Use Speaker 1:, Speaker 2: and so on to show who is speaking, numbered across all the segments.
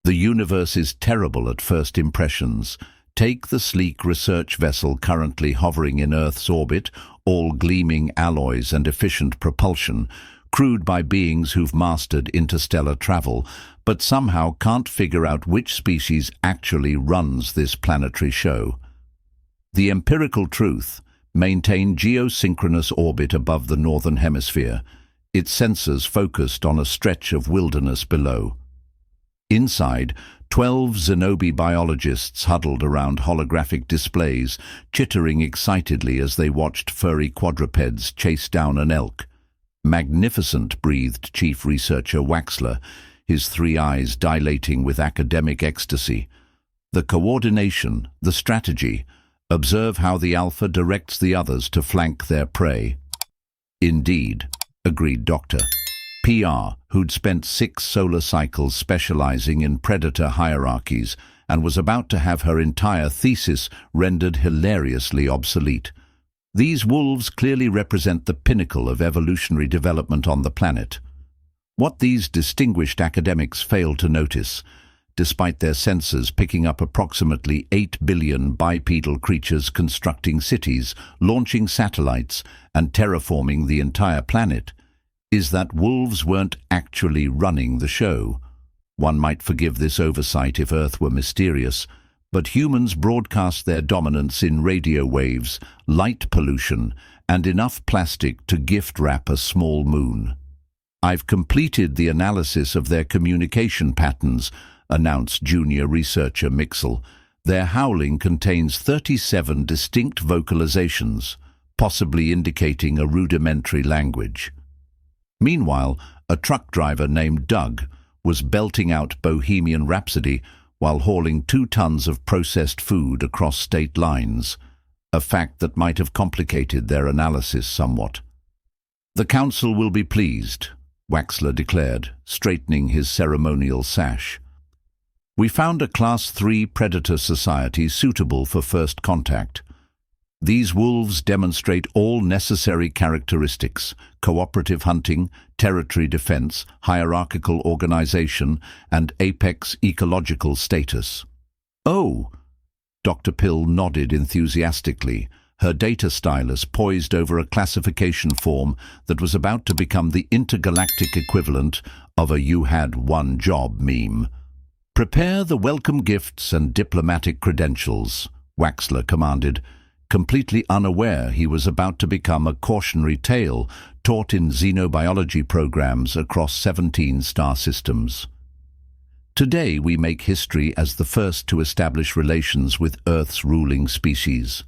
Speaker 1: The universe is terrible at first impressions. Take the sleek research vessel currently hovering in Earth's orbit, all gleaming alloys and efficient propulsion, crewed by beings who've mastered interstellar travel, but somehow can't figure out which species actually runs this planetary show. The empirical truth: maintain geosynchronous orbit above the northern hemisphere, its sensors focused on a stretch of wilderness below. Inside, 12 Xenobi biologists huddled around holographic displays, chittering excitedly as they watched furry quadrupeds chase down an elk. Magnificent, breathed Chief Researcher Waxler, his 3 eyes dilating with academic ecstasy. The coordination, the strategy. Observe how the alpha directs the others to flank their prey. Indeed, agreed Dr. PR, who'd spent 6 solar cycles specializing in predator hierarchies and was about to have her entire thesis rendered hilariously obsolete. These wolves clearly represent the pinnacle of evolutionary development on the planet. What these distinguished academics failed to notice, despite their sensors picking up approximately 8 billion bipedal creatures constructing cities, launching satellites, and terraforming the entire planet, is that wolves weren't actually running the show. One might forgive this oversight if Earth were mysterious, but humans broadcast their dominance in radio waves, light pollution, and enough plastic to gift-wrap a small moon. I've completed the analysis of their communication patterns, announced junior researcher Mixel. Their howling contains 37 distinct vocalizations, possibly indicating a rudimentary language. Meanwhile, a truck driver named Doug was belting out Bohemian Rhapsody while hauling 2 tons of processed food across state lines, a fact that might have complicated their analysis somewhat. "The council will be pleased," Waxler declared, straightening his ceremonial sash. "We found a Class 3 predator society suitable for first contact. These wolves demonstrate all necessary characteristics: cooperative hunting, territory defense, hierarchical organization, and apex ecological status." "Oh!" Dr. Pill nodded enthusiastically, her data stylus poised over a classification form that was about to become the intergalactic equivalent of a "you had one job" meme. "Prepare the welcome gifts and diplomatic credentials," Waxler commanded, completely unaware he was about to become a cautionary tale taught in xenobiology programs across 17 star systems. "Today we make history as the first to establish relations with Earth's ruling species."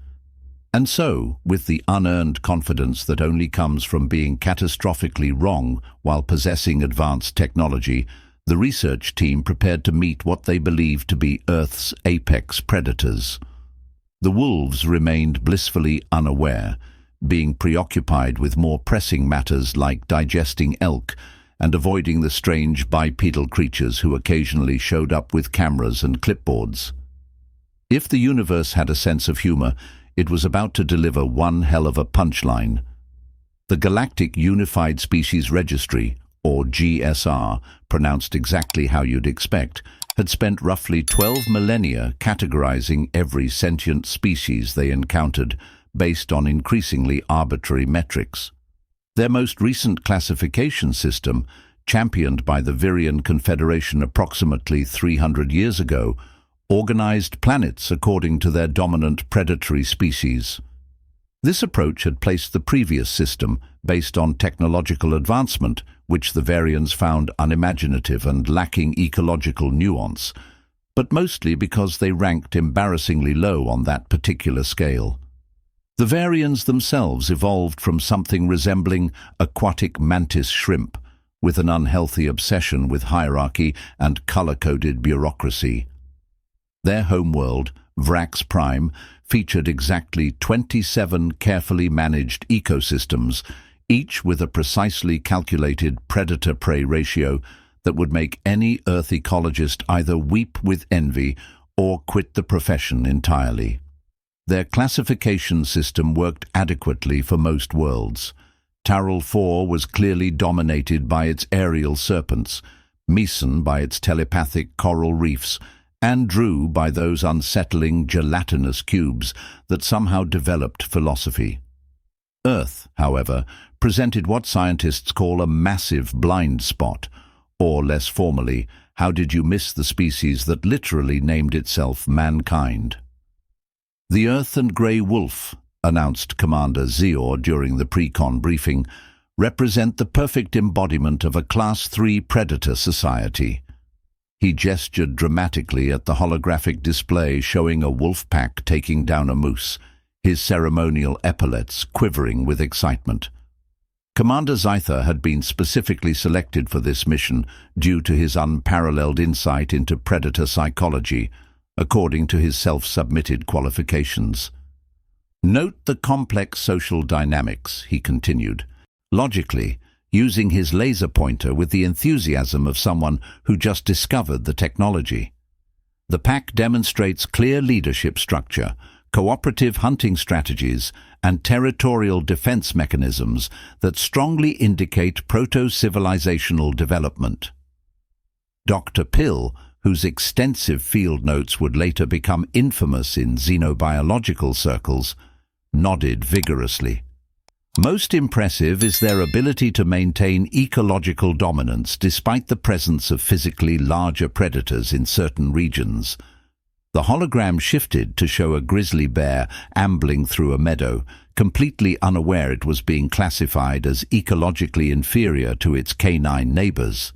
Speaker 1: And so, with the unearned confidence that only comes from being catastrophically wrong while possessing advanced technology, the research team prepared to meet what they believed to be Earth's apex predators. The wolves remained blissfully unaware, being preoccupied with more pressing matters like digesting elk and avoiding the strange bipedal creatures who occasionally showed up with cameras and clipboards. If the universe had a sense of humor, it was about to deliver one hell of a punchline. The Galactic Unified Species Registry, or GSR, pronounced exactly how you'd expect, had spent roughly 12 millennia categorizing every sentient species they encountered based on increasingly arbitrary metrics. Their most recent classification system, championed by the Virian Confederation approximately 300 years ago, organized planets according to their dominant predatory species. This approach had placed the previous system, based on technological advancement, which the Varians found unimaginative and lacking ecological nuance, but mostly because they ranked embarrassingly low on that particular scale. The Varians themselves evolved from something resembling aquatic mantis shrimp, with an unhealthy obsession with hierarchy and color-coded bureaucracy. Their homeworld, Vrax Prime, featured exactly 27 carefully managed ecosystems, each with a precisely calculated predator-prey ratio that would make any Earth ecologist either weep with envy or quit the profession entirely. Their classification system worked adequately for most worlds. Taral 4 was clearly dominated by its aerial serpents, Meson by its telepathic coral reefs, and Drew by those unsettling gelatinous cubes that somehow developed philosophy. Earth, however, presented what scientists call a massive blind spot, or less formally, how did you miss the species that literally named itself mankind? The Earth and Grey Wolf, announced Commander Zior during the pre-con briefing, represent the perfect embodiment of a Class 3 predator society. He gestured dramatically at the holographic display showing a wolf pack taking down a moose, his ceremonial epaulets quivering with excitement. Commander Zyther had been specifically selected for this mission due to his unparalleled insight into predator psychology, according to his self-submitted qualifications. Note the complex social dynamics, he continued, logically, using his laser pointer with the enthusiasm of someone who just discovered the technology. The pack demonstrates clear leadership structure, cooperative hunting strategies, and territorial defense mechanisms that strongly indicate proto-civilizational development. Dr. Pill, whose extensive field notes would later become infamous in xenobiological circles, nodded vigorously. Most impressive is their ability to maintain ecological dominance despite the presence of physically larger predators in certain regions. The hologram shifted to show a grizzly bear ambling through a meadow, completely unaware it was being classified as ecologically inferior to its canine neighbors.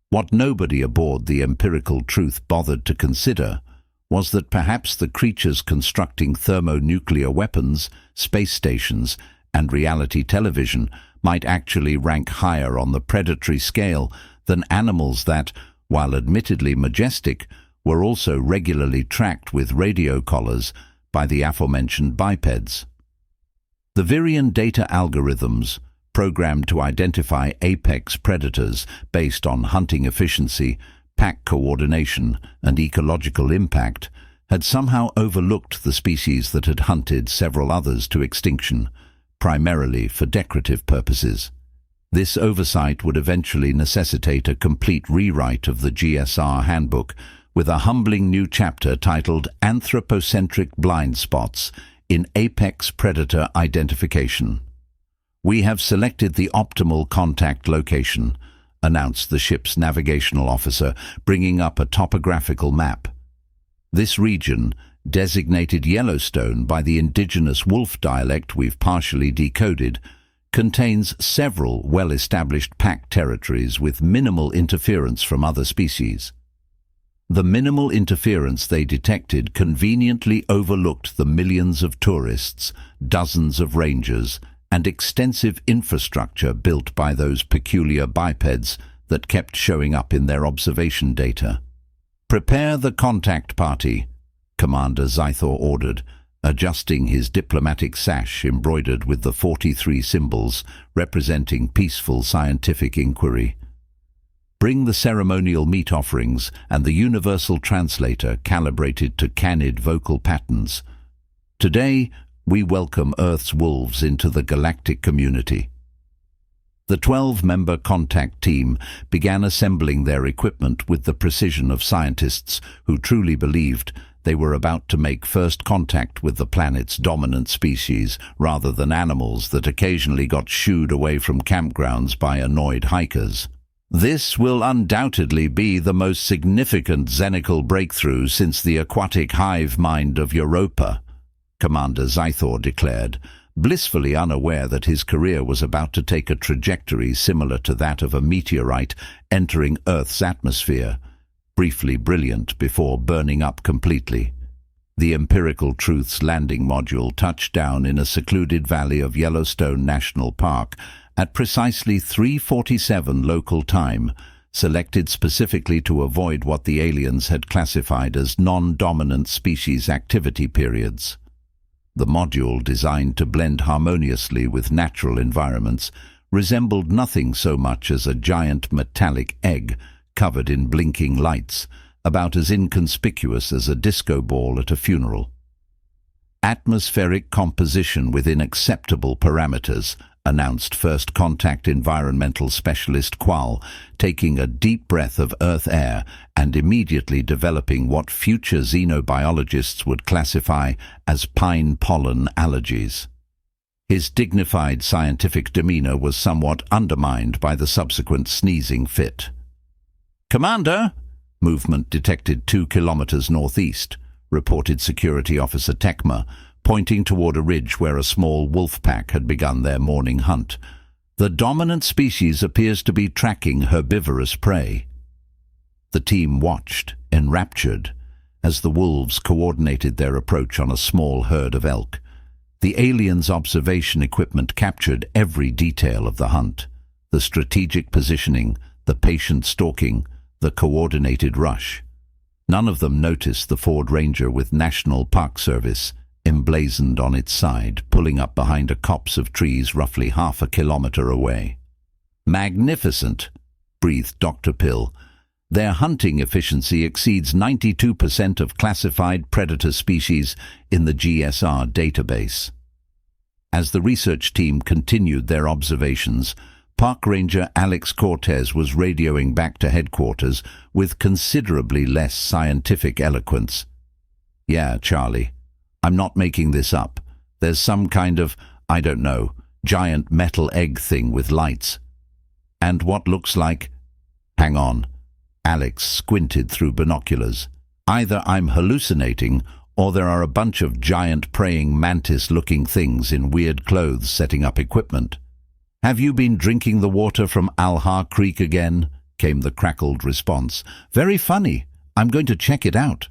Speaker 1: What nobody aboard the Empirical Truth bothered to consider was that perhaps the creatures constructing thermonuclear weapons, space stations, and reality television might actually rank higher on the predatory scale than animals that, while admittedly majestic, were also regularly tracked with radio collars by the aforementioned bipeds. The Virion data algorithms, programmed to identify apex predators based on hunting efficiency, pack coordination, and ecological impact, had somehow overlooked the species that had hunted several others to extinction, primarily for decorative purposes. This oversight would eventually necessitate a complete rewrite of the GSR handbook, with a humbling new chapter titled Anthropocentric Blind Spots in Apex Predator Identification. "We have selected the optimal contact location," announced the ship's navigational officer, bringing up a topographical map. This region, designated Yellowstone by the indigenous wolf dialect we've partially decoded, contains several well-established pack territories with minimal interference from other species. The minimal interference they detected conveniently overlooked the millions of tourists, dozens of rangers, and extensive infrastructure built by those peculiar bipeds that kept showing up in their observation data. "Prepare the contact party," Commander Zythor ordered, adjusting his diplomatic sash embroidered with the 43 symbols representing peaceful scientific inquiry. "Bring the ceremonial meat offerings and the universal translator calibrated to canid vocal patterns. Today, we welcome Earth's wolves into the galactic community." The 12-member contact team began assembling their equipment with the precision of scientists who truly believed they were about to make first contact with the planet's dominant species rather than animals that occasionally got shooed away from campgrounds by annoyed hikers. "This will undoubtedly be the most significant xenical breakthrough since the aquatic hive mind of Europa," Commander Zythor declared, blissfully unaware that his career was about to take a trajectory similar to that of a meteorite entering Earth's atmosphere, briefly brilliant before burning up completely. The Empirical Truth's landing module touched down in a secluded valley of Yellowstone National Park at precisely 3:47 local time, selected specifically to avoid what the aliens had classified as non-dominant species activity periods. The module, designed to blend harmoniously with natural environments, resembled nothing so much as a giant metallic egg covered in blinking lights, about as inconspicuous as a disco ball at a funeral. "Atmospheric composition within acceptable parameters," announced First Contact Environmental Specialist Qual, taking a deep breath of Earth air and immediately developing what future xenobiologists would classify as pine pollen allergies. His dignified scientific demeanor was somewhat undermined by the subsequent sneezing fit. "Commander!" Movement detected 2 kilometers northeast, reported Security Officer Tekma, pointing toward a ridge where a small wolf pack had begun their morning hunt. "The dominant species appears to be tracking herbivorous prey." The team watched, enraptured, as the wolves coordinated their approach on a small herd of elk. The aliens' observation equipment captured every detail of the hunt: the strategic positioning, the patient stalking, the coordinated rush. None of them noticed the Ford Ranger with National Park Service emblazoned on its side, pulling up behind a copse of trees roughly half a kilometer away. "Magnificent," breathed Dr. Pill. "Their hunting efficiency exceeds 92% of classified predator species in the GSR database." As the research team continued their observations, Park Ranger Alex Cortez was radioing back to headquarters with considerably less scientific eloquence. "Yeah, Charlie, I'm not making this up. There's some kind of, I don't know, giant metal egg thing with lights. And what looks like—" "Hang on." Alex squinted through binoculars. "Either I'm hallucinating, or there are a bunch of giant praying mantis-looking things in weird clothes setting up equipment." "Have you been drinking the water from Alha Creek again?" came the crackled response. "Very funny. I'm going to check it out.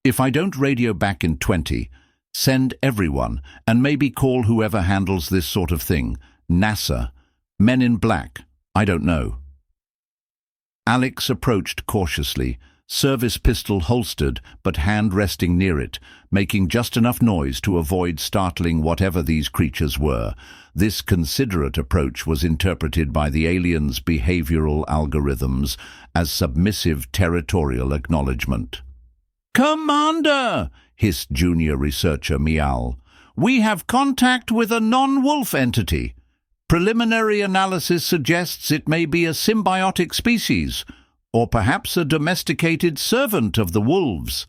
Speaker 1: If I don't radio back in 20, send everyone, and maybe call whoever handles this sort of thing. NASA, Men in Black, I don't know." Alex approached cautiously, service pistol holstered but hand resting near it, making just enough noise to avoid startling whatever these creatures were. This considerate approach was interpreted by the aliens' behavioral algorithms as submissive territorial acknowledgement. "Commander!" hissed junior researcher Mial. "We have contact with a non-wolf entity. Preliminary analysis suggests it may be a symbiotic species, or perhaps a domesticated servant of the wolves."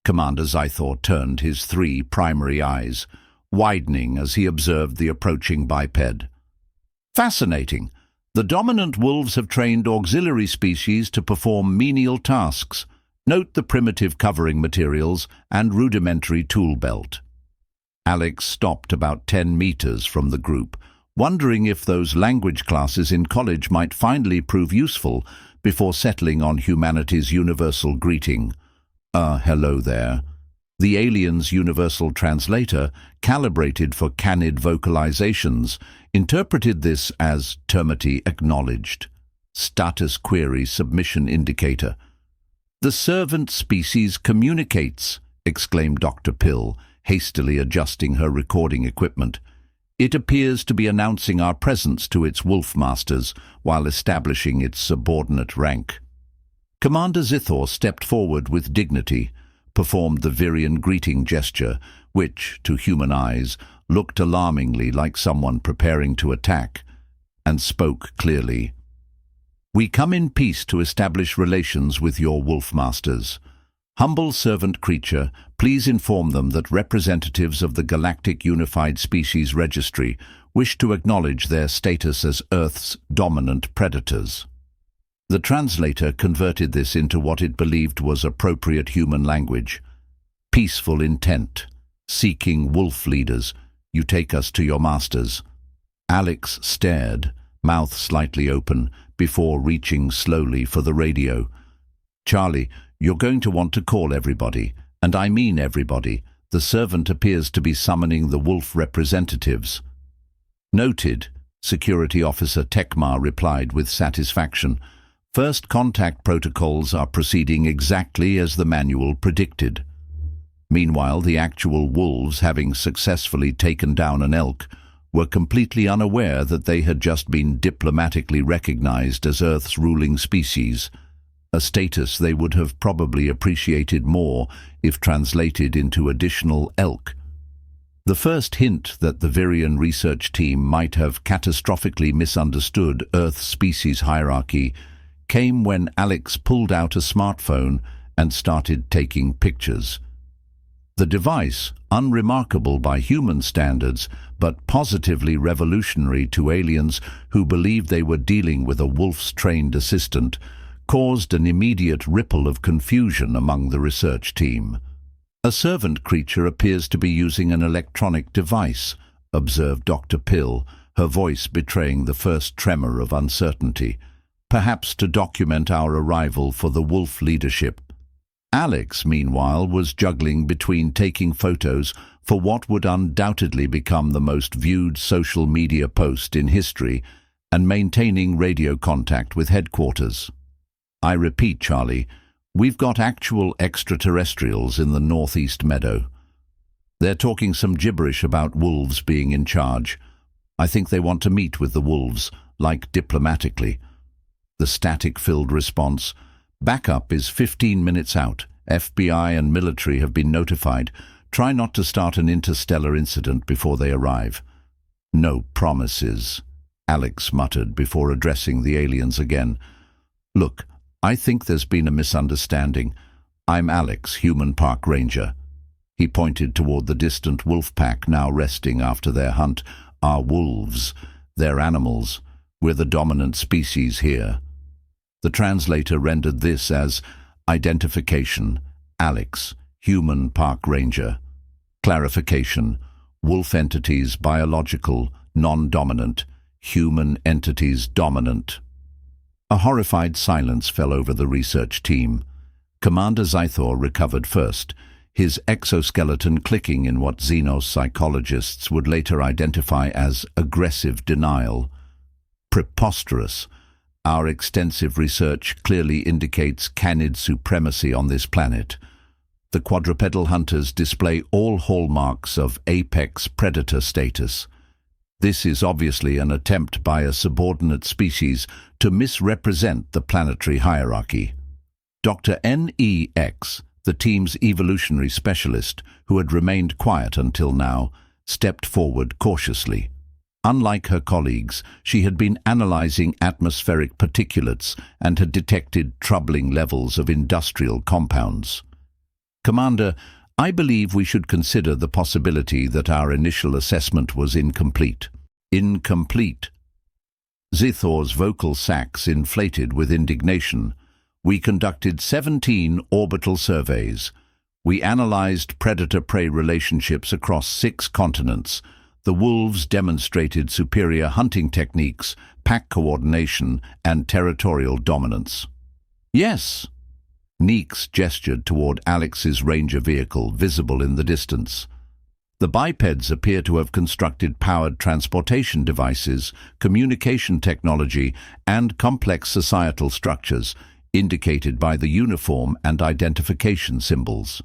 Speaker 1: Commander Zythor turned his 3 primary eyes, widening as he observed the approaching biped. "Fascinating. The dominant wolves have trained auxiliary species to perform menial tasks. Note the primitive covering materials and rudimentary tool belt." Alex stopped about 10 meters from the group, wondering if those language classes in college might finally prove useful before settling on humanity's universal greeting. Hello there." The alien's universal translator, calibrated for canid vocalizations, interpreted this as termity acknowledged. Status query submission indicator. "The servant species communicates," exclaimed Dr. Pill, hastily adjusting her recording equipment. "It appears to be announcing our presence to its wolf masters while establishing its subordinate rank." Commander Zythor stepped forward with dignity, performed the Virian greeting gesture, which, to human eyes, looked alarmingly like someone preparing to attack, and spoke clearly. "We come in peace to establish relations with your wolf masters. Humble servant creature, please inform them that representatives of the Galactic Unified Species Registry wish to acknowledge their status as Earth's dominant predators." The translator converted this into what it believed was appropriate human language. "Peaceful intent. Seeking wolf leaders. You take us to your masters." Alex stared, mouth slightly open, before reaching slowly for the radio. "Charlie, you're going to want to call everybody, and I mean everybody. The servant appears to be summoning the wolf representatives." "Noted," Security Officer Tekma replied with satisfaction. "First contact protocols are proceeding exactly as the manual predicted." Meanwhile, the actual wolves, having successfully taken down an elk, were completely unaware that they had just been diplomatically recognized as Earth's ruling species, a status they would have probably appreciated more if translated into additional elk. The first hint that the Virian research team might have catastrophically misunderstood Earth's species hierarchy came when Alex pulled out a smartphone and started taking pictures. The device, unremarkable by human standards, but positively revolutionary to aliens who believed they were dealing with a wolf's-trained assistant, caused an immediate ripple of confusion among the research team. "A servant creature appears to be using an electronic device," observed Dr. Pill, her voice betraying the first tremor of uncertainty, "perhaps to document our arrival for the wolf leadership." Alex, meanwhile, was juggling between taking photos for what would undoubtedly become the most viewed social media post in history and maintaining radio contact with headquarters. "I repeat, Charlie, we've got actual extraterrestrials in the northeast meadow. They're talking some gibberish about wolves being in charge. I think they want to meet with the wolves, like diplomatically." The static-filled response: "Backup is 15 minutes out. FBI and military have been notified. Try not to start an interstellar incident before they arrive." "No promises," Alex muttered before addressing the aliens again. "Look, I think there's been a misunderstanding. I'm Alex, human park ranger." He pointed toward the distant wolf pack now resting after their hunt. "Our wolves. They're animals. We're the dominant species here." The translator rendered this as identification: Alex, human park ranger. Clarification: wolf entities biological, non-dominant, human entities dominant. A horrified silence fell over the research team. Commander Zythor recovered first, his exoskeleton clicking in what Xenos psychologists would later identify as aggressive denial. "Preposterous. Our extensive research clearly indicates canid supremacy on this planet. The quadrupedal hunters display all hallmarks of apex predator status. This is obviously an attempt by a subordinate species to misrepresent the planetary hierarchy." Dr. NEX, the team's evolutionary specialist, who had remained quiet until now, stepped forward cautiously. Unlike her colleagues, she had been analyzing atmospheric particulates and had detected troubling levels of industrial compounds. "Commander, I believe we should consider the possibility that our initial assessment was incomplete." "Incomplete?" Zythor's vocal sacs inflated with indignation. "We conducted 17 orbital surveys. We analyzed predator-prey relationships across 6 continents. The wolves demonstrated superior hunting techniques, pack coordination, and territorial dominance." "Yes." Neeks gestured toward Alex's ranger vehicle, visible in the distance. "The bipeds appear to have constructed powered transportation devices, communication technology, and complex societal structures, indicated by the uniform and identification symbols."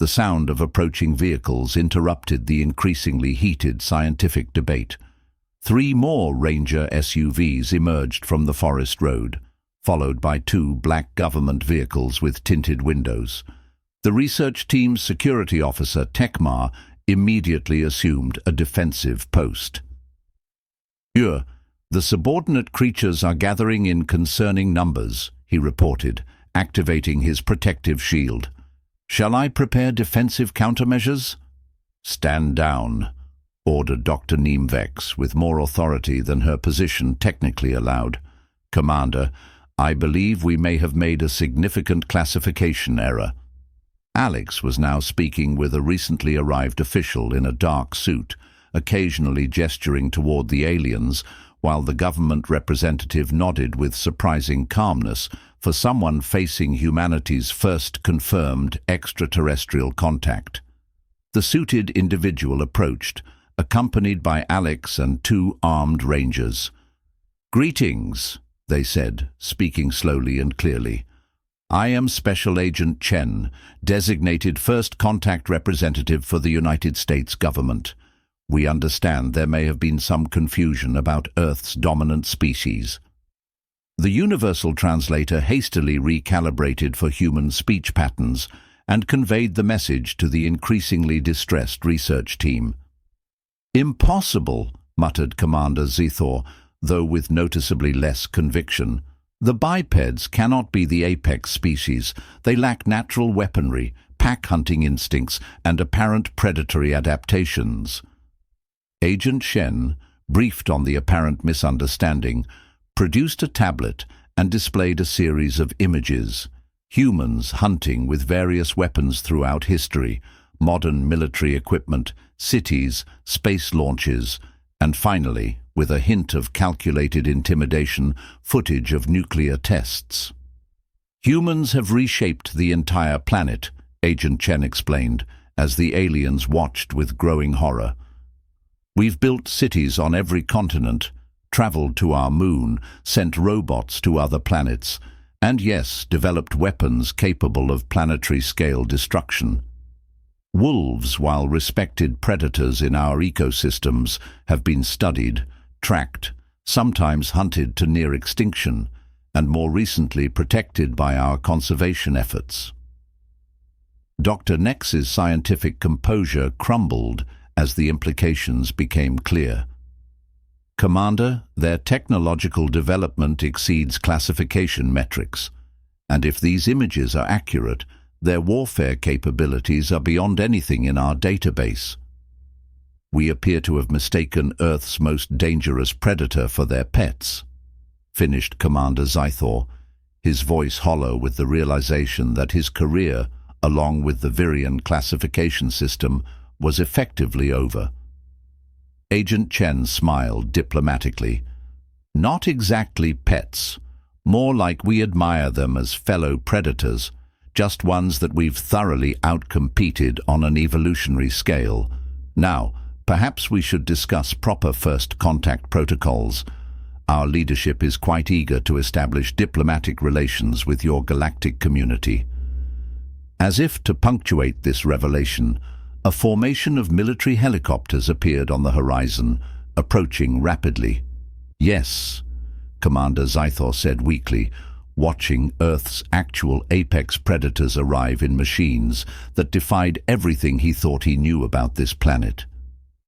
Speaker 1: The sound of approaching vehicles interrupted the increasingly heated scientific debate. 3 more Ranger SUVs emerged from the forest road, followed by 2 black government vehicles with tinted windows. The research team's security officer, Tekmar, immediately assumed a defensive post. "The subordinate creatures are gathering in concerning numbers," he reported, activating his protective shield. "Shall I prepare defensive countermeasures?" "Stand down," ordered Dr. Neemvex with more authority than her position technically allowed. "Commander, I believe we may have made a significant classification error." Alex was now speaking with a recently arrived official in a dark suit, occasionally gesturing toward the aliens, while the government representative nodded with surprising calmness for someone facing humanity's first confirmed extraterrestrial contact. The suited individual approached, accompanied by Alex and 2 armed rangers. "Greetings," they said, speaking slowly and clearly. "I am Special Agent Chen, designated First Contact Representative for the United States government. We understand there may have been some confusion about Earth's dominant species." The universal translator hastily recalibrated for human speech patterns, and conveyed the message to the increasingly distressed research team. "Impossible," muttered Commander Zethor, though with noticeably less conviction. "The bipeds cannot be the apex species. They lack natural weaponry, pack-hunting instincts, and apparent predatory adaptations." Agent Shen, briefed on the apparent misunderstanding, produced a tablet and displayed a series of images. Humans hunting with various weapons throughout history, modern military equipment, cities, space launches, and finally, with a hint of calculated intimidation, footage of nuclear tests. "Humans have reshaped the entire planet," Agent Chen explained, as the aliens watched with growing horror. "We've built cities on every continent, traveled to our moon, sent robots to other planets, and yes, developed weapons capable of planetary-scale destruction. Wolves, while respected predators in our ecosystems, have been studied, tracked, sometimes hunted to near extinction, and more recently protected by our conservation efforts." Dr. Nex's scientific composure crumbled as the implications became clear. "Commander, their technological development exceeds classification metrics, and if these images are accurate, their warfare capabilities are beyond anything in our database. We appear to have mistaken Earth's most dangerous predator for their pets," finished Commander Zythor, his voice hollow with the realization that his career, along with the Virion classification system, was effectively over. Agent Chen smiled diplomatically. "Not exactly pets. More like we admire them as fellow predators, just ones that we've thoroughly outcompeted on an evolutionary scale. Now, perhaps we should discuss proper first contact protocols. Our leadership is quite eager to establish diplomatic relations with your galactic community." As if to punctuate this revelation, a formation of military helicopters appeared on the horizon, approaching rapidly. "Yes," Commander Zythor said weakly, watching Earth's actual apex predators arrive in machines that defied everything he thought he knew about this planet.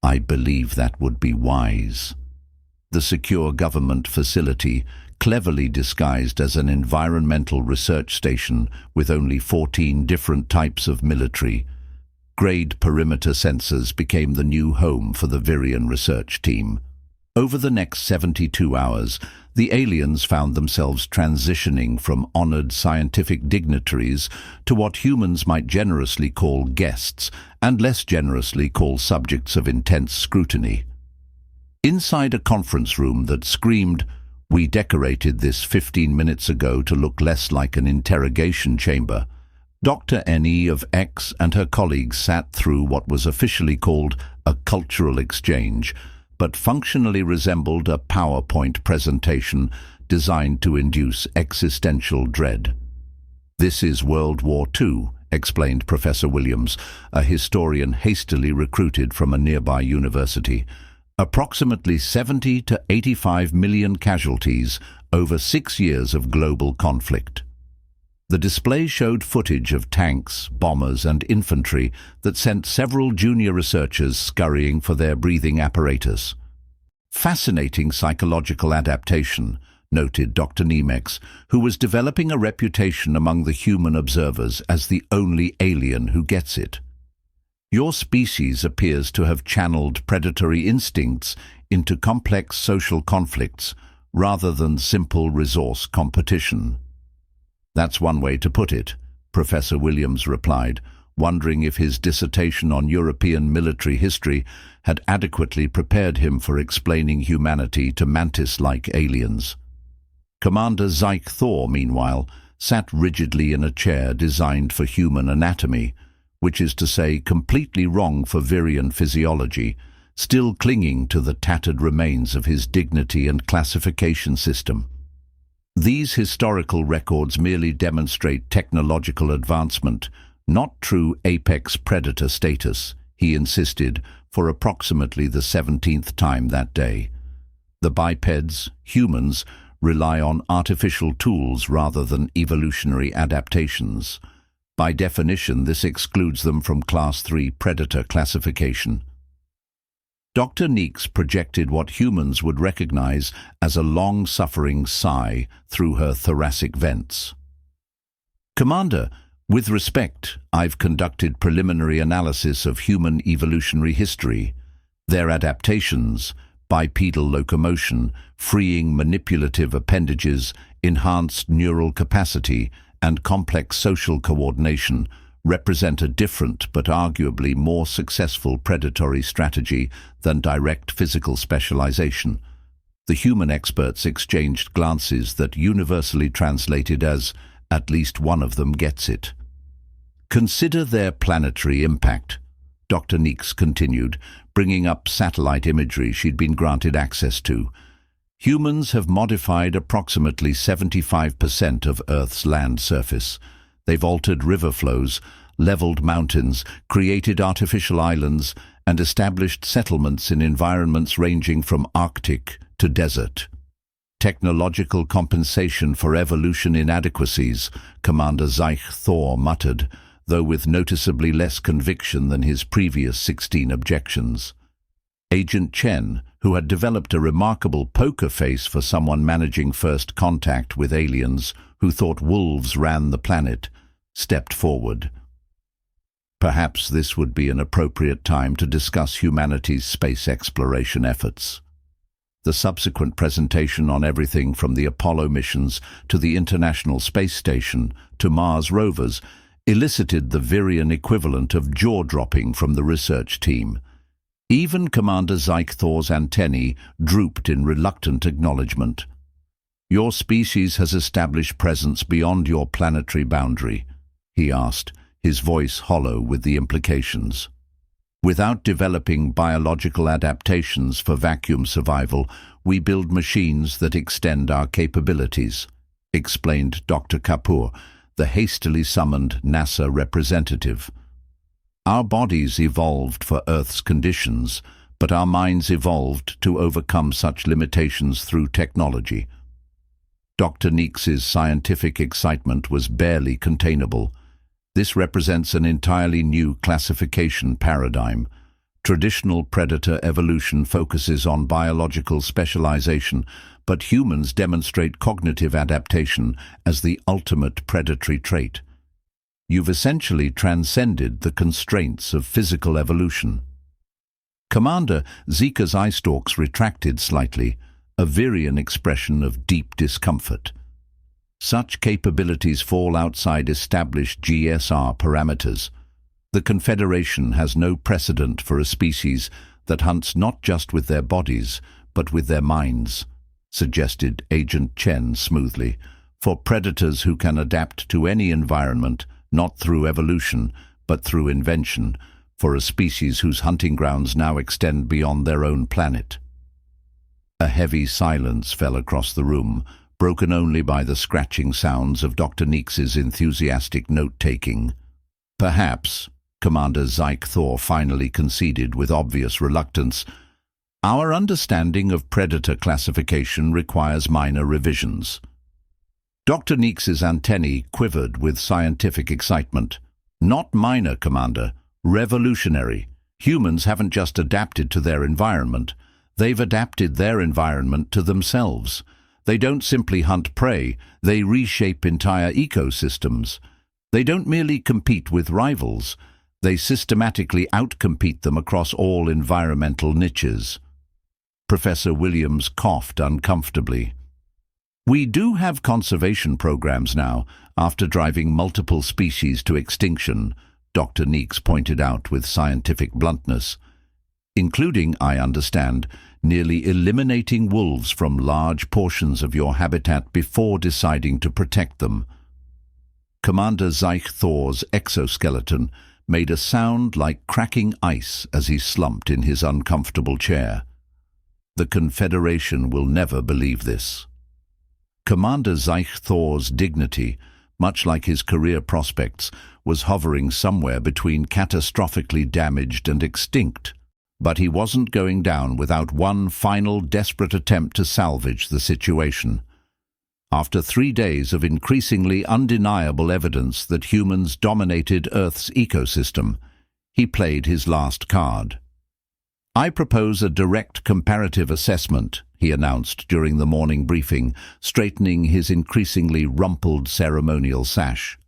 Speaker 1: "I believe that would be wise." The secure government facility, cleverly disguised as an environmental research station with only 14 different types of military-grade perimeter sensors, became the new home for the Virion research team. Over the next 72 hours, the aliens found themselves transitioning from honored scientific dignitaries to what humans might generously call guests and less generously call subjects of intense scrutiny. Inside a conference room that screamed, "We decorated this 15 minutes ago to look less like an interrogation chamber," Dr. N.E. of X and her colleagues sat through what was officially called a cultural exchange, but functionally resembled a PowerPoint presentation designed to induce existential dread. "This is World War II," explained Professor Williams, a historian hastily recruited from a nearby university. "Approximately 70 to 85 million casualties over 6 years of global conflict." The display showed footage of tanks, bombers, and infantry that sent several junior researchers scurrying for their breathing apparatus. "Fascinating psychological adaptation," noted Dr. Nemex, who was developing a reputation among the human observers as the only alien who gets it. "Your species appears to have channeled predatory instincts into complex social conflicts rather than simple resource competition." "That's one way to put it," Professor Williams replied, wondering if his dissertation on European military history had adequately prepared him for explaining humanity to mantis-like aliens. Commander Zyke Thor, meanwhile, sat rigidly in a chair designed for human anatomy, which is to say completely wrong for Virion physiology, still clinging to the tattered remains of his dignity and classification system. "These historical records merely demonstrate technological advancement, not true apex predator status," he insisted for approximately the 17th time that day. "The bipeds, humans, rely on artificial tools rather than evolutionary adaptations. By definition, this excludes them from Class 3 predator classification. Dr. Neeks projected what humans would recognize as a long-suffering sigh through her thoracic vents. "Commander, with respect, I've conducted preliminary analysis of human evolutionary history, their adaptations, bipedal locomotion, freeing manipulative appendages, enhanced neural capacity, and complex social coordination represent a different but arguably more successful predatory strategy than direct physical specialization." The human experts exchanged glances that universally translated as, "At least one of them gets it." "Consider their planetary impact," Dr. Neeks continued, bringing up satellite imagery she'd been granted access to. "Humans have modified approximately 75% of Earth's land surface. They've altered river flows, leveled mountains, created artificial islands, and established settlements in environments ranging from Arctic to desert. Technological compensation for evolution inadequacies," Commander Zeich Thor muttered, though with noticeably less conviction than his previous 16 objections. Agent Chen, who had developed a remarkable poker face for someone managing first contact with aliens who thought wolves ran the planet, stepped forward. Perhaps this would be an appropriate time to discuss humanity's space exploration efforts. The subsequent presentation on everything from the Apollo missions to the International Space Station to Mars rovers elicited the virion equivalent of jaw-dropping from the research team. Even Commander Zeich Thor's antennae drooped in reluctant acknowledgement. "Your species has established presence beyond your planetary boundary," he asked, his voice hollow with the implications. "Without developing biological adaptations for vacuum survival, we build machines that extend our capabilities," explained Dr. Kapoor, the hastily summoned NASA representative. "Our bodies evolved for Earth's conditions, but our minds evolved to overcome such limitations through technology." Dr. Neeks's scientific excitement was barely containable. This represents an entirely new classification paradigm. Traditional predator evolution focuses on biological specialization, but humans demonstrate cognitive adaptation as the ultimate predatory trait. You've essentially transcended the constraints of physical evolution. Commander Zeika's eye stalks retracted slightly, a virion expression of deep discomfort. Such capabilities fall outside established GSR parameters. The Confederation has no precedent for a species that hunts not just with their bodies, but with their minds, suggested Agent Chen smoothly, for predators who can adapt to any environment, not through evolution, but through invention, for a species whose hunting grounds now extend beyond their own planet. A heavy silence fell across the room, broken only by the scratching sounds of Dr. Neeks's enthusiastic note-taking. "Perhaps," Commander Zeich Thor finally conceded with obvious reluctance, "our understanding of predator classification requires minor revisions." Dr. Neeks's antennae quivered with scientific excitement. "Not minor, Commander. Revolutionary. Humans haven't just adapted to their environment. They've adapted their environment to themselves. They don't simply hunt prey, they reshape entire ecosystems. They don't merely compete with rivals, they systematically outcompete them across all environmental niches." Professor Williams coughed uncomfortably. "We do have conservation programs now, after driving multiple species to extinction," Dr. Neeks pointed out with scientific bluntness, "including, I understand, nearly eliminating wolves from large portions of your habitat before deciding to protect them." Commander Zeich Thor's exoskeleton made a sound like cracking ice as he slumped in his uncomfortable chair. "The Confederation will never believe this." Commander Zeich Thor's dignity, much like his career prospects, was hovering somewhere between catastrophically damaged and extinct. But he wasn't going down without one final desperate attempt to salvage the situation. After 3 days of increasingly undeniable evidence that humans dominated Earth's ecosystem, he played his last card. "I propose a direct comparative assessment," he announced during the morning briefing, straightening his increasingly rumpled ceremonial sash.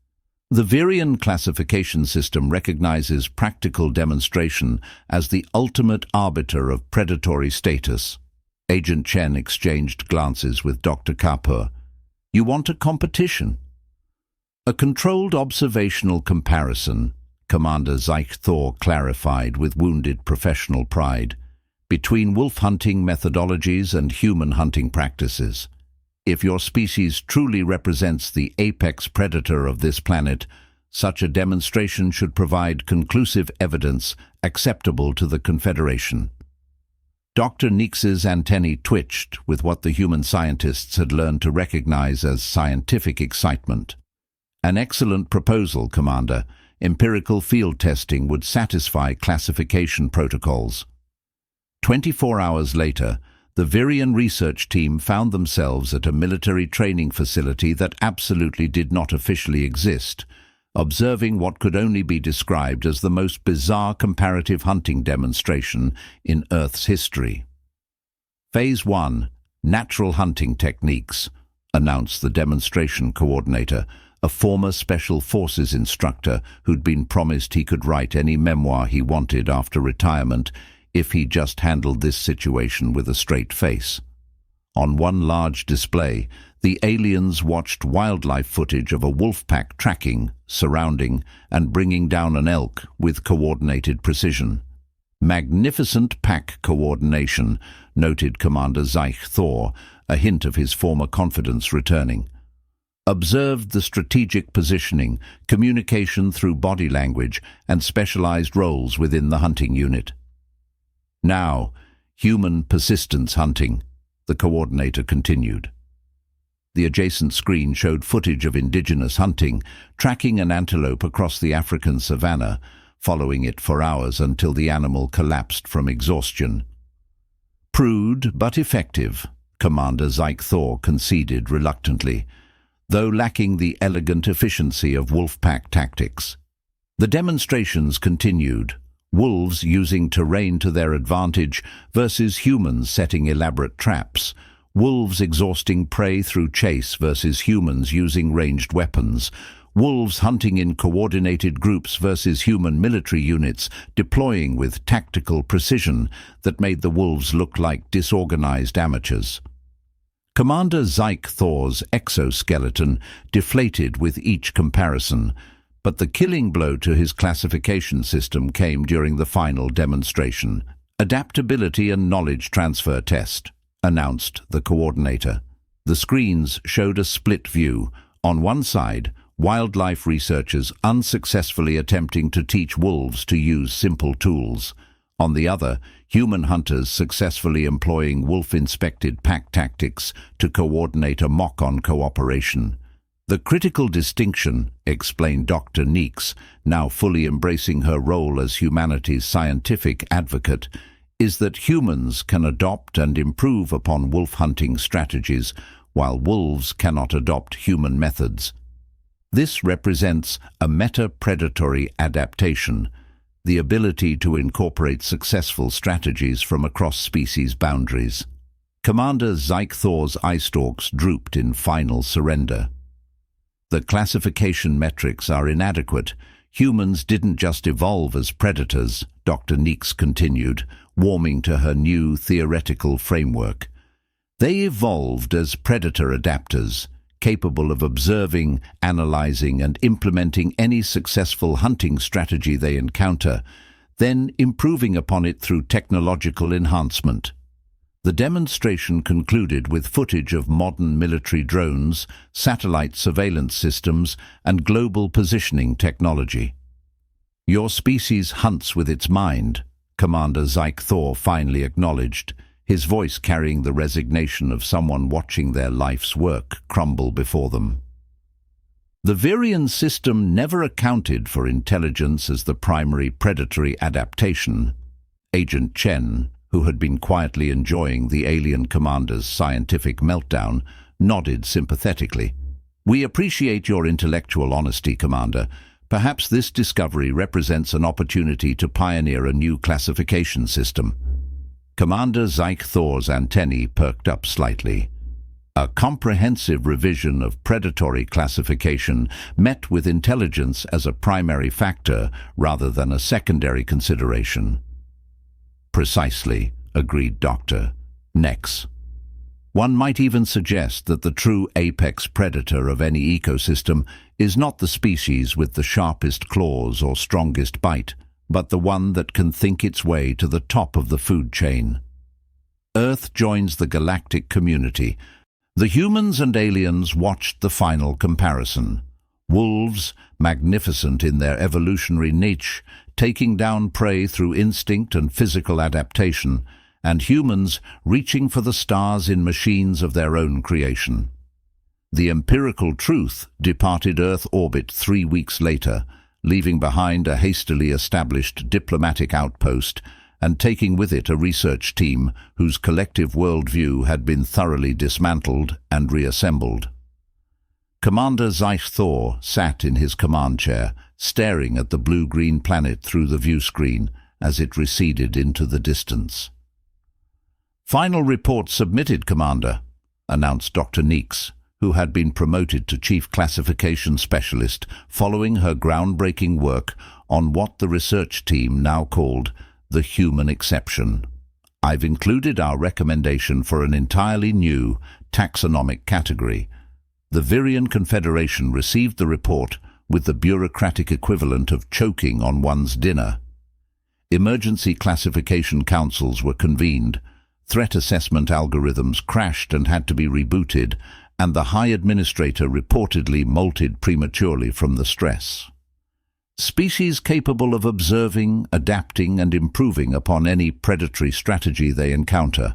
Speaker 1: The Virian classification system recognizes practical demonstration as the ultimate arbiter of predatory status. Agent Chen exchanged glances with Dr. Kapur. "You want a competition?" "A controlled observational comparison," Commander Zyke Thor clarified with wounded professional pride, "between wolf hunting methodologies and human hunting practices. If your species truly represents the apex predator of this planet, such a demonstration should provide conclusive evidence acceptable to the Confederation." Dr. Neeks's antennae twitched with what the human scientists had learned to recognize as scientific excitement. "An excellent proposal, Commander. Empirical field testing would satisfy classification protocols." 24 hours later, the Virian research team found themselves at a military training facility that absolutely did not officially exist, observing what could only be described as the most bizarre comparative hunting demonstration in Earth's history. "Phase 1, Natural Hunting Techniques," announced the demonstration coordinator, a former Special Forces instructor who'd been promised he could write any memoir he wanted after retirement if he just handled this situation with a straight face. On one large display, the aliens watched wildlife footage of a wolf pack tracking, surrounding, and bringing down an elk with coordinated precision. "Magnificent pack coordination," noted Commander Zyke Thor, a hint of his former confidence returning. "Observed the strategic positioning, communication through body language, and specialized roles within the hunting unit." "Now, human persistence hunting," the coordinator continued. The adjacent screen showed footage of indigenous hunting, tracking an antelope across the African savanna, following it for hours until the animal collapsed from exhaustion. "Crude but effective," Commander Zyke Thor conceded reluctantly, though lacking the elegant efficiency of wolf pack tactics. The demonstrations continued, wolves using terrain to their advantage versus humans setting elaborate traps, wolves exhausting prey through chase versus humans using ranged weapons, wolves hunting in coordinated groups versus human military units deploying with tactical precision that made the wolves look like disorganized amateurs. Commander Zyke Thor's exoskeleton deflated with each comparison, but the killing blow to his classification system came during the final demonstration. "Adaptability and knowledge transfer test," announced the coordinator. The screens showed a split view. On one side, wildlife researchers unsuccessfully attempting to teach wolves to use simple tools. On the other, human hunters successfully employing wolf-inspected pack tactics to coordinate a mock-on cooperation. "The critical distinction," explained Dr. Neeks, now fully embracing her role as humanity's scientific advocate, "is that humans can adopt and improve upon wolf hunting strategies, while wolves cannot adopt human methods. This represents a meta-predatory adaptation, the ability to incorporate successful strategies from across species boundaries." Commander Zyke Thor's eye stalks drooped in final surrender. "The classification metrics are inadequate. Humans didn't just evolve as predators," Dr. Neeks continued, warming to her new theoretical framework. "They evolved as predator adapters, capable of observing, analyzing, and implementing any successful hunting strategy they encounter, then improving upon it through technological enhancement." The demonstration concluded with footage of modern military drones, satellite surveillance systems, and global positioning technology. "Your species hunts with its mind," Commander Zyke Thor finally acknowledged, his voice carrying the resignation of someone watching their life's work crumble before them. The Virian system never accounted for intelligence as the primary predatory adaptation. Agent Chen, who had been quietly enjoying the alien commander's scientific meltdown, nodded sympathetically. "We appreciate your intellectual honesty, Commander. Perhaps this discovery represents an opportunity to pioneer a new classification system." Commander Zyke Thor's antennae perked up slightly. A comprehensive revision of predatory classification met with intelligence as a primary factor rather than a secondary consideration. "Precisely," agreed Dr. Nex. "One might even suggest that the true apex predator of any ecosystem is not the species with the sharpest claws or strongest bite, but the one that can think its way to the top of the food chain." Earth joins the galactic community. The humans and aliens watched the final comparison. Wolves, magnificent in their evolutionary niche, taking down prey through instinct and physical adaptation, and humans reaching for the stars in machines of their own creation. The empirical truth departed Earth orbit 3 weeks later, leaving behind a hastily established diplomatic outpost and taking with it a research team whose collective worldview had been thoroughly dismantled and reassembled. Commander Zyke Thor sat in his command chair, staring at the blue-green planet through the view screen as it receded into the distance. "Final report submitted, Commander," announced Dr. Neeks, who had been promoted to Chief Classification Specialist following her groundbreaking work on what the research team now called the human exception. "I've included our recommendation for an entirely new taxonomic category." The Virian Confederation received the report with the bureaucratic equivalent of choking on one's dinner. Emergency classification councils were convened, threat assessment algorithms crashed and had to be rebooted, and the High Administrator reportedly molted prematurely from the stress. "Species capable of observing, adapting, and improving upon any predatory strategy they encounter,"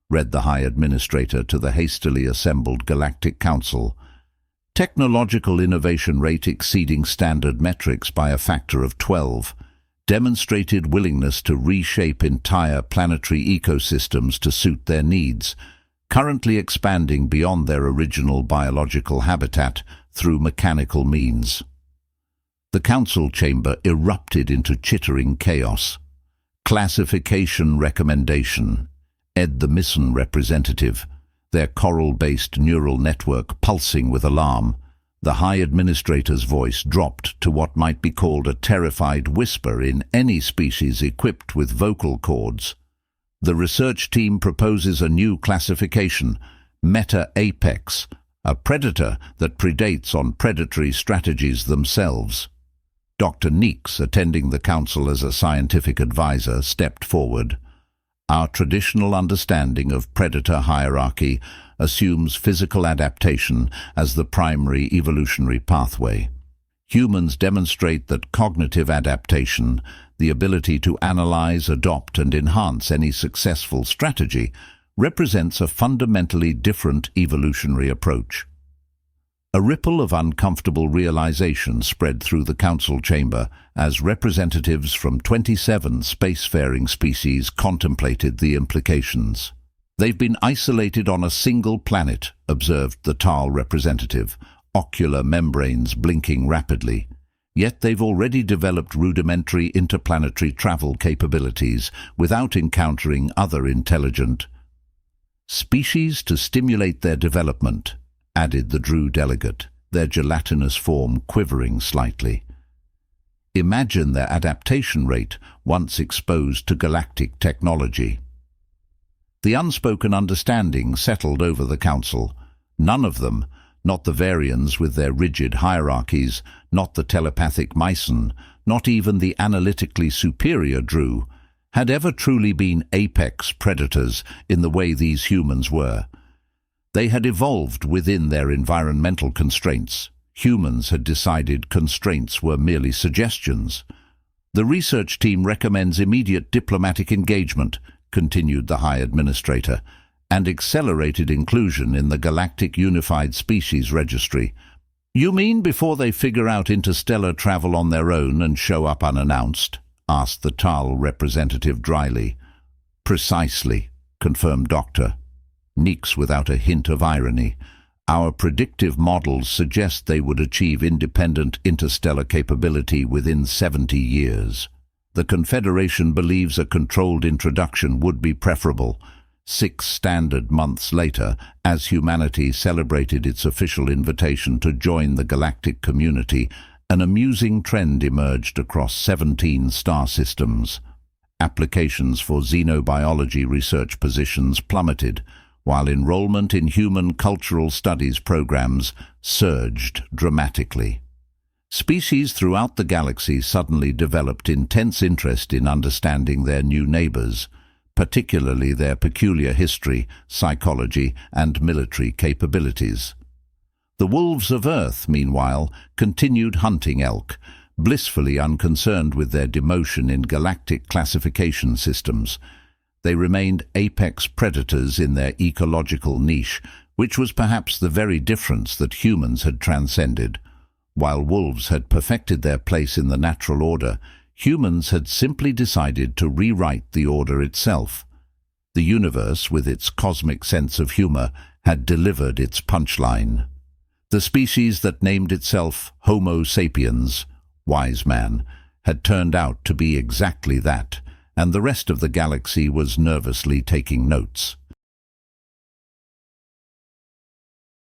Speaker 1: read the High Administrator to the hastily assembled Galactic Council. "Technological innovation rate exceeding standard metrics by a factor of 12. Demonstrated willingness to reshape entire planetary ecosystems to suit their needs, currently expanding beyond their original biological habitat through mechanical means." The council chamber erupted into chittering chaos. "Classification recommendation," Ed the Mission representative, their coral-based neural network pulsing with alarm. The High Administrator's voice dropped to what might be called a terrified whisper in any species equipped with vocal cords. "The research team proposes a new classification, Meta-Apex, a predator that predates on predatory strategies themselves." Dr. Neeks, attending the council as a scientific advisor, stepped forward. "Our traditional understanding of predator hierarchy assumes physical adaptation as the primary evolutionary pathway. Humans demonstrate that cognitive adaptation, the ability to analyze, adopt, and enhance any successful strategy, represents a fundamentally different evolutionary approach." A ripple of uncomfortable realization spread through the council chamber as representatives from 27 spacefaring species contemplated the implications. "They've been isolated on a single planet," observed the Tal representative, ocular membranes blinking rapidly. "Yet they've already developed rudimentary interplanetary travel capabilities without encountering other intelligent species to stimulate their development," added the Drew delegate, their gelatinous form quivering slightly. "Imagine their adaptation rate once exposed to galactic technology." The unspoken understanding settled over the council. None of them, not the Varians with their rigid hierarchies, not the telepathic Myson, not even the analytically superior Drew, had ever truly been apex predators in the way these humans were. They had evolved within their environmental constraints. Humans had decided constraints were merely suggestions. "The research team recommends immediate diplomatic engagement," continued the High Administrator, "and accelerated inclusion in the Galactic Unified Species Registry." "You mean before they figure out interstellar travel on their own and show up unannounced?" asked the Tal representative dryly. "Precisely," confirmed Dr. Neeks without a hint of irony. Our predictive models suggest they would achieve independent interstellar capability within 70 years. The Confederation believes a controlled introduction would be preferable. 6 standard months later, as humanity celebrated its official invitation to join the galactic community, an amusing trend emerged across 17 star systems. Applications for xenobiology research positions plummeted, while enrollment in human cultural studies programs surged dramatically. Species throughout the galaxy suddenly developed intense interest in understanding their new neighbors, particularly their peculiar history, psychology, and military capabilities. The wolves of Earth, meanwhile, continued hunting elk, blissfully unconcerned with their demotion in galactic classification systems. They remained apex predators in their ecological niche, which was perhaps the very difference that humans had transcended. While wolves had perfected their place in the natural order, humans had simply decided to rewrite the order itself. The universe, with its cosmic sense of humor, had delivered its punchline. The species that named itself Homo sapiens, wise man, had turned out to be exactly that, and the rest of the galaxy was nervously taking notes.